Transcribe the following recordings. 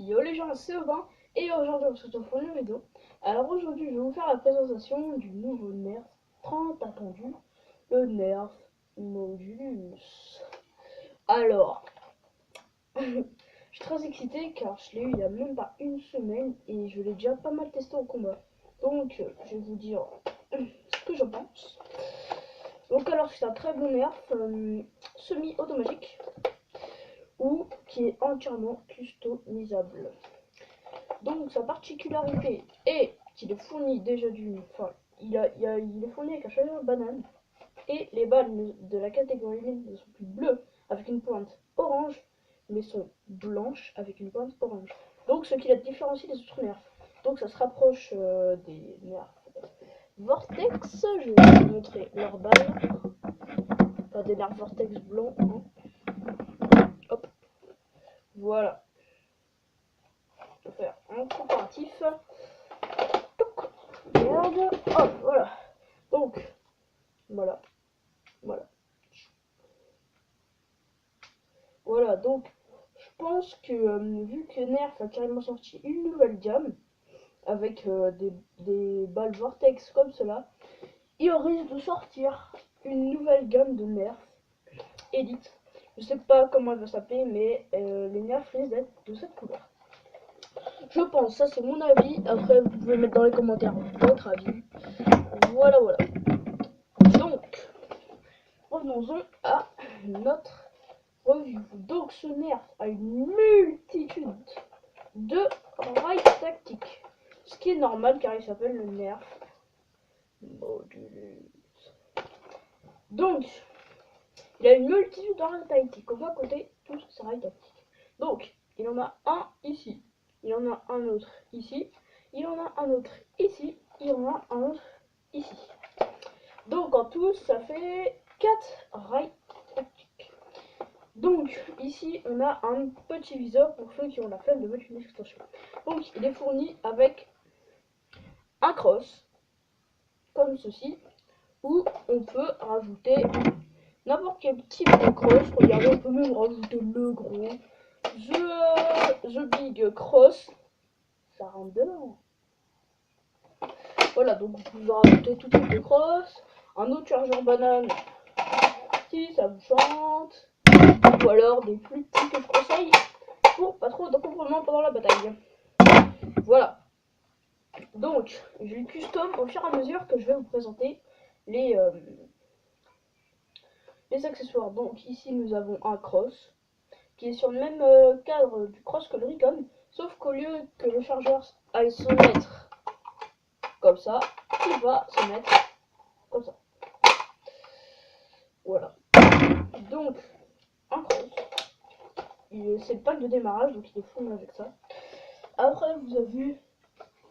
Yo les gens, c'est Aubin et aujourd'hui on se retrouve pour une vidéo. Alors aujourd'hui je vais vous faire la présentation du nouveau Nerf 30 attendu, le Nerf Modulus. Alors, je suis très excitée car je l'ai eu il y a même pas une semaine et je l'ai déjà pas mal testé au combat. Donc je vais vous dire ce que j'en pense. Donc alors c'est un très bon Nerf semi-automatique ou qui est entièrement customisable. Donc sa particularité est qu'il est fourni déjà il est fourni avec un chargeur banane et les balles de la catégorie ne sont plus bleues avec une pointe orange mais sont blanches avec une pointe orange. Donc ce qui la différencie des autres nerfs. Donc ça se rapproche des nerfs Vortex. Je vais vous montrer leurs balles. Enfin, des nerfs Vortex blancs. Hein. Hop. Voilà. Je vais faire un comparatif. Merde. Hop, voilà. Donc, voilà. Voilà, donc, je pense que, vu que Nerf a carrément sorti une nouvelle gamme, avec des balles Vortex comme cela, il risque de sortir une nouvelle gamme de Nerf Elite. Je sais pas comment elle va s'appeler, mais les Nerf risquent d'être de cette couleur. Je pense, ça c'est mon avis. Après, vous pouvez mettre dans les commentaires votre avis. Voilà. Donc, revenons-en à notre review. Donc, ce Nerf a une multitude de rails tactiques. Ce qui est normal car il s'appelle le Nerf Modulus. Donc, il a une multitude de rails tactiques. On va compter tous ces rails tactiques. Donc, il en a un ici. Il en a un autre ici. Il en a un autre ici. Il en a un autre ici. Donc, en tout, ça fait 4 rails tactiques. Donc, ici, on a un petit viseur pour ceux qui ont la flemme de mettre une extension. Donc, il est fourni avec un cross, comme ceci, où on peut rajouter n'importe quel type de cross. Regardez, on peut même rajouter le gros, the big cross. Ça rentre dedans. Voilà, donc vous pouvez rajouter tout type de cross. Un autre chargeur banane, si ça vous chante. Ou alors des plus petits que je conseille pour pas trop d'encombrement pendant la bataille. Voilà. Donc, je le custom au fur et à mesure que je vais vous présenter les accessoires. Donc ici nous avons un cross qui est sur le même cadre du cross que le Recon, sauf qu'au lieu que le chargeur aille se mettre comme ça, il va se mettre comme ça. Voilà. Donc un cross. C'est le pack de démarrage, donc il est fourni avec ça. Après vous avez vu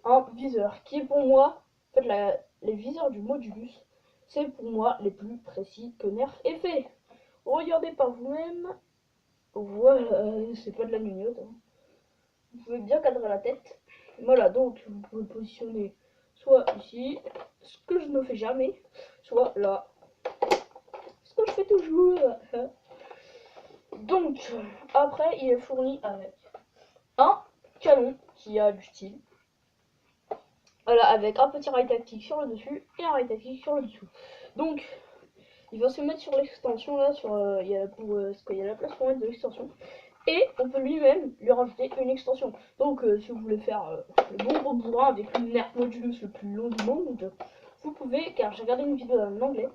un viseur qui est pour moi, en fait les viseurs du Modulus, c'est pour moi les plus précis que Nerf ait fait. Regardez par vous-même. Voilà, c'est pas de la gnognotte. Hein. Vous pouvez bien cadrer la tête. Voilà, donc vous pouvez positionner soit ici, ce que je ne fais jamais, soit là, ce que je fais toujours. Donc, après, il est fourni avec un canon qui a du style. Voilà, avec un petit rail tactique sur le dessus et un rail tactique sur le dessous. Donc, il va se mettre sur l'extension là, il y a la place pour mettre de l'extension. Et on peut lui-même lui rajouter une extension. Donc si vous voulez faire le bon gros bourrin avec le Nerf Modulus le plus long du monde, vous pouvez, car j'ai regardé une vidéo en anglais,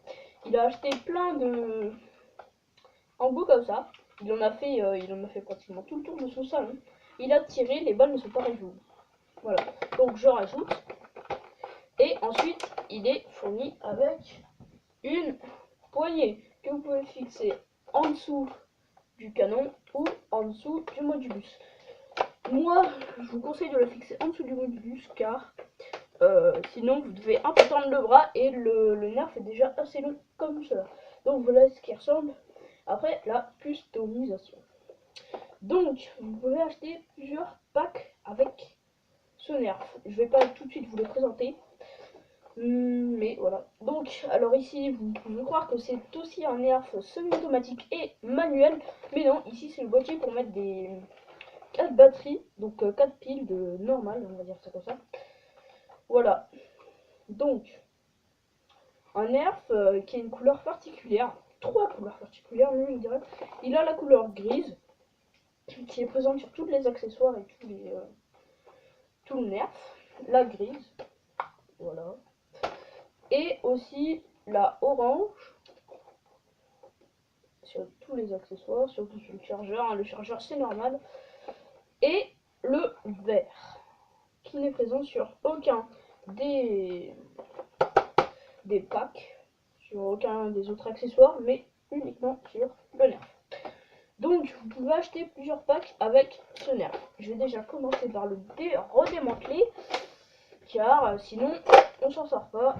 il a acheté plein de embouts comme ça. Il en a fait pratiquement tout le tour de son salon. Il a tiré, les balles ne sont pas réjouies. Voilà, donc je rajoute. Et ensuite, il est fourni avec une poignée que vous pouvez fixer en dessous du canon ou en dessous du Modulus. Moi, je vous conseille de le fixer en dessous du Modulus car sinon vous devez un peu tendre le bras et le nerf est déjà assez long comme cela. Donc voilà ce qui ressemble après la customisation. Donc vous pouvez acheter plusieurs packs avec ce nerf. Je vais pas tout de suite vous les présenter. Mais voilà. Donc, alors ici, vous pouvez croire que c'est aussi un nerf semi-automatique et manuel. Mais non, ici c'est le boîtier pour mettre des 4 batteries, donc 4 piles de normal, on va dire ça comme ça. Voilà. Donc, un nerf qui a une couleur particulière, 3 couleurs particulières, même je dirais. Il a la couleur grise, qui est présente sur tous les accessoires et tout le nerf. La grise, voilà. Et aussi la orange, sur tous les accessoires, surtout sur le chargeur. Hein. Le chargeur, c'est normal. Et le vert, qui n'est présent sur aucun des packs, sur aucun des autres accessoires, mais uniquement sur le nerf. Donc vous pouvez acheter plusieurs packs avec ce nerf. Je vais déjà commencer par le redémanteler, car sinon on s'en sort pas.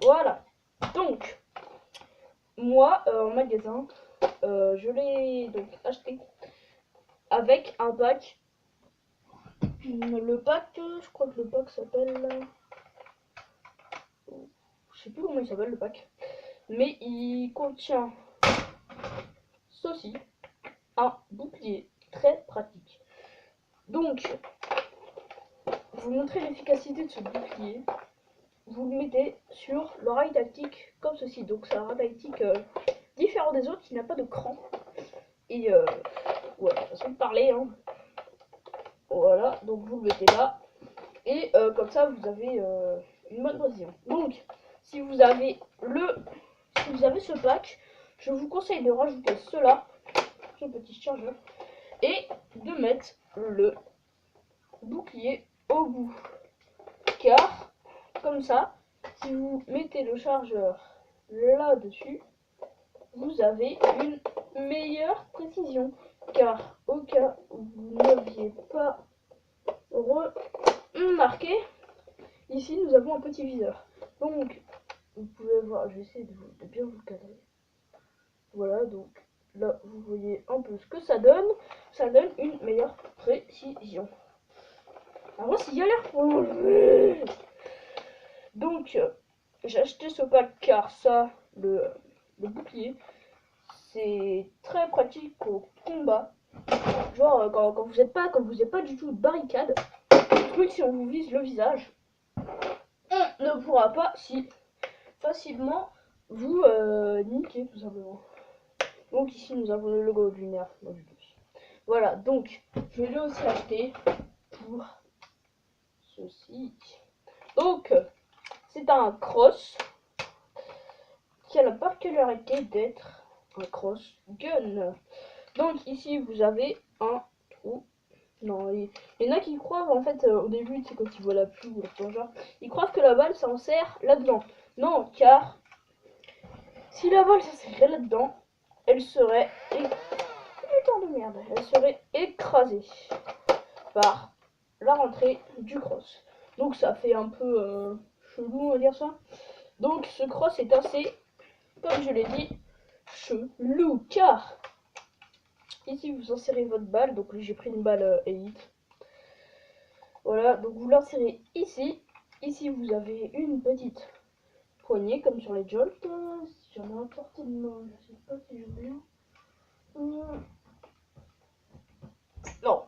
Voilà. Donc moi en magasin, je l'ai donc acheté avec un pack. Le pack, je crois que le pack s'appelle... Je sais plus comment il s'appelle le pack. Mais il contient ceci, un bouclier très pratique. Donc, vous montrez l'efficacité de ce bouclier. Vous le mettez sur le rail tactique comme ceci. Donc c'est un rail tactique différent des autres qui n'a pas de cran. Et voilà, façon de parler. Hein. Voilà, donc vous le mettez là. Et comme ça vous avez une bonne précision. Donc si vous avez ce pack, je vous conseille de rajouter cela, ce petit chargeur, et de mettre le bouclier au bout. Car comme ça, si vous mettez le chargeur là-dessus, vous avez une meilleure précision. Car au cas où vous n'aviez pas remarqué, ici nous avons un petit viseur. Donc vous pouvez voir, je vais essayer de bien vous cadrer. Voilà, donc là vous voyez un peu ce que ça donne. Ça donne une meilleure précision. Alors s'il y a l'air pour l'enlever. Donc j'ai acheté ce pack car ça, le bouclier, c'est très pratique au combat. Genre quand vous n'êtes pas du tout de barricade, le truc si on vous vise le visage, on ne pourra pas si facilement vous niquer tout simplement. Donc ici nous avons le logo du nerf modulus. Voilà, donc je l'ai aussi acheté pour ceci. Donc c'est un cross qui a la particularité d'être un cross gun. Donc ici vous avez un trou. Non, il y en a qui croient en fait au début, c'est quand ils voient la pluie ou la plongeur, ils croient que la balle s'insère là-dedans. Non, car si la balle s'insérait là-dedans, elle serait putain de merde, elle serait écrasée par la rentrée du cross. Donc ça fait un peu chelou, on va dire ça. Donc ce cross est assez, comme je l'ai dit, chelou, car ici vous insérez votre balle. Donc j'ai pris une balle Elite. Voilà, donc vous l'insérez ici. Ici vous avez une petite poignée comme sur les Jolt. Si j'en ai un porté de main, je sais pas si j'en ai un. Non.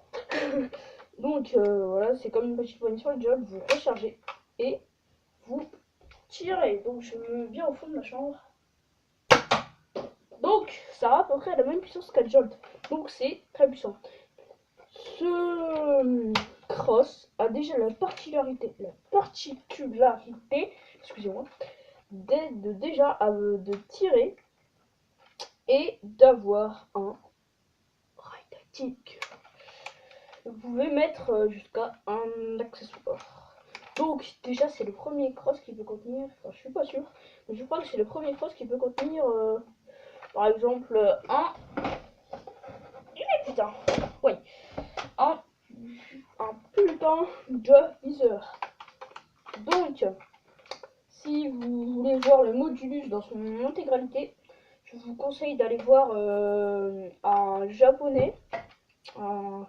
Donc voilà, c'est comme une petite poignée sur les Jolt. Vous rechargez et vous tirez. Donc je me mets bien au fond de la chambre. Donc ça a à peu près la même puissance qu'un Jolt. Donc c'est très puissant. Ce cross a déjà la particularité, excusez-moi, de tirer et d'avoir un rail tactique. Vous pouvez mettre jusqu'à un accessoire. Donc déjà c'est le premier cross qui peut contenir, enfin je suis pas sûr, mais je crois que c'est le premier cross qui peut contenir par exemple un... Putain, oui, un putain de viseur. Donc si vous voulez voir le modulus dans son intégralité, je vous conseille d'aller voir un japonais, un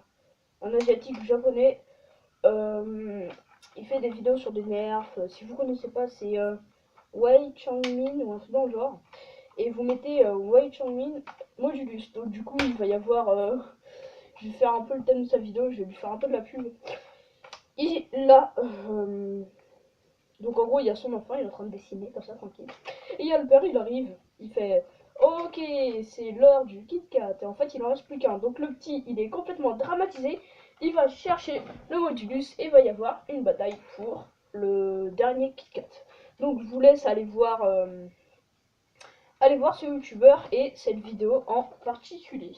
asiatique japonais. Il fait des vidéos sur des nerfs. Si vous connaissez pas, c'est Wei Changmin ou un truc dans le genre. Et vous mettez Wei Changmin modulus. Donc du coup, il va y avoir je vais faire un peu le thème de sa vidéo, je vais lui faire un peu de la pub. Et là, donc en gros il y a son enfant, il est en train de dessiner comme ça tranquille. Et il y a le père, il arrive, il fait ok, c'est l'heure du Kit Kat. Et en fait il en reste plus qu'un. Donc le petit il est complètement dramatisé, il va chercher le modulus et il va y avoir une bataille pour le dernier Kit Kat. Donc je vous laisse aller voir ce youtubeur et cette vidéo en particulier.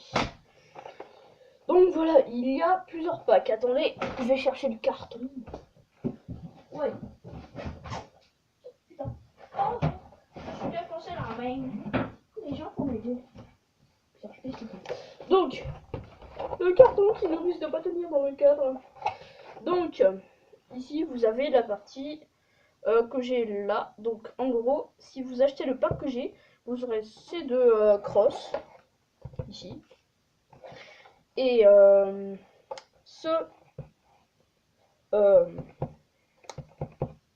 Donc voilà, il y a plusieurs packs. Attendez, je vais chercher le carton. Ouais. Putain. Oh, je suis bien pensé la main. Les gens pour m'aider. Donc, le carton qui ne risque de pas tenir dans le cadre. Donc, ici vous avez la partie que j'ai là. Donc, en gros, si vous achetez le pack que j'ai, vous aurez ces deux crosses ici. Et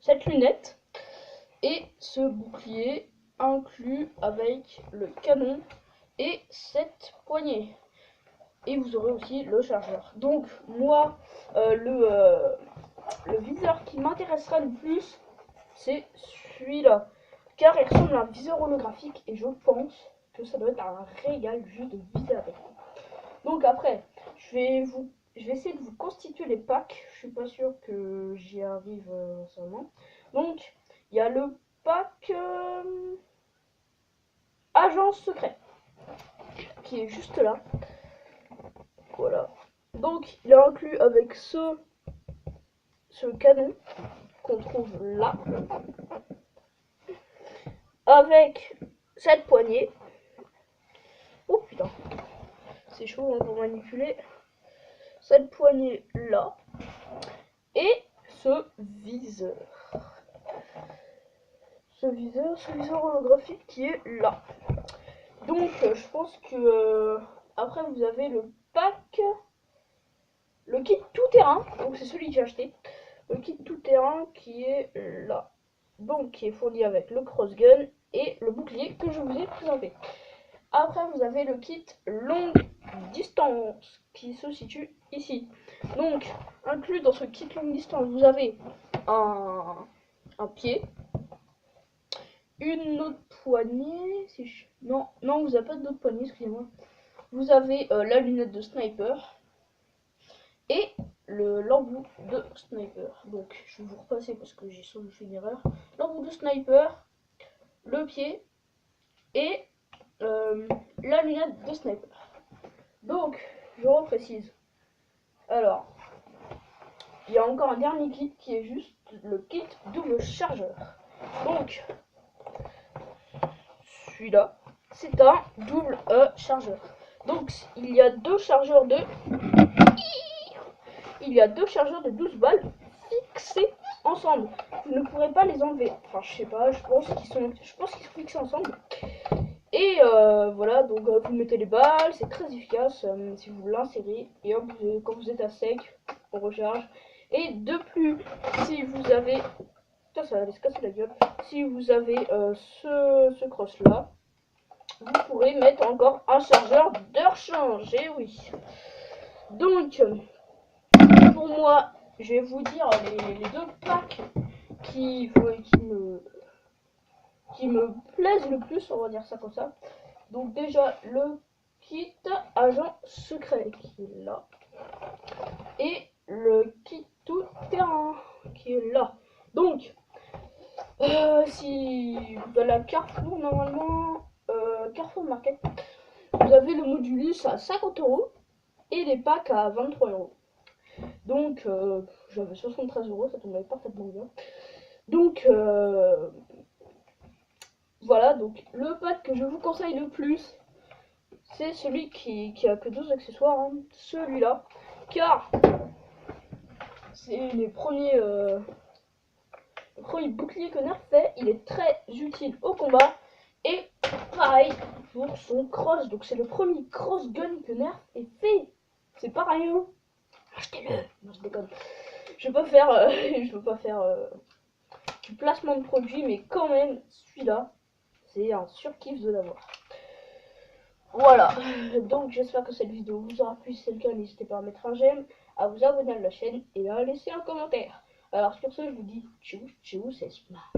cette lunette et ce bouclier inclus avec le canon et cette poignée. Et vous aurez aussi le chargeur. Donc moi, le viseur qui m'intéressera le plus, c'est celui-là. Car il ressemble à un viseur holographique et je pense que ça doit être un régal juste de viser avec. Donc après, je vais essayer de vous constituer les packs. Je suis pas sûr que j'y arrive seulement. Donc, il y a le pack agent secret qui est juste là. Voilà. Donc, il est inclus avec ce canon qu'on trouve là. Avec cette poignée. Oh putain, c'est chaud hein, pour manipuler. Cette poignée là. Et ce viseur. Ce viseur holographique qui est là. Donc je pense que après vous avez le pack, le kit tout terrain, donc c'est celui que j'ai acheté, le kit tout terrain qui est là, donc qui est fourni avec le crossgun et le bouclier que je vous ai présenté. Après vous avez le kit longue distance qui se situe ici. Donc inclus dans ce kit longue distance vous avez un pied, une autre poignée, si je... non, vous n'avez pas d'autre poignée, excusez-moi. Vous avez la lunette de sniper et l'embout de sniper. Donc je vais vous repasser parce que j'ai sans doute fait une erreur. L'embout de sniper, le pied et la lunette de sniper. Donc je reprécise. Alors, il y a encore un dernier kit qui est juste le kit double chargeur. Donc celui-là, c'est un double chargeur. Donc il y a deux chargeurs de 12 balles fixés ensemble. Vous ne pourrez pas les enlever. Enfin, je sais pas, je pense qu'ils sont fixés ensemble. Et voilà, donc vous mettez les balles, c'est très efficace si vous l'insérez. Et hop, quand vous êtes à sec, on recharge. Et de plus, si vous avez... Putain, ça va aller se casser la gueule. Si vous avez ce cross là, vous pourrez mettre encore un chargeur de rechange. Et oui. Donc, pour moi, je vais vous dire les deux packs qui me plaisent le plus, on va dire ça comme ça. Donc déjà le kit agent secret qui est là et le kit tout terrain qui est là. Donc si vous allez à Carrefour normalement, Carrefour Market, vous avez le modulus à 50 € et les packs à 23 €. Donc j'avais 73 €, ça tombait parfaitement bien. Donc voilà, donc le pack que je vous conseille le plus, c'est celui qui a que 2 accessoires, hein, celui-là, car c'est les premiers boucliers que Nerf fait. Il est très utile au combat et pareil pour son cross. Donc c'est le premier cross gun que Nerf ait fait. C'est pareil, hein. Achetez-le. Non, je déconne. Je veux pas faire du placement de produit, mais quand même celui-là, c'est un surkiff de l'avoir. Voilà, donc j'espère que cette vidéo vous aura plu. Si c'est le cas, n'hésitez pas à mettre un j'aime, à vous abonner à la chaîne et à laisser un commentaire. Alors sur ce, je vous dis tchou, tchou, c'est smart.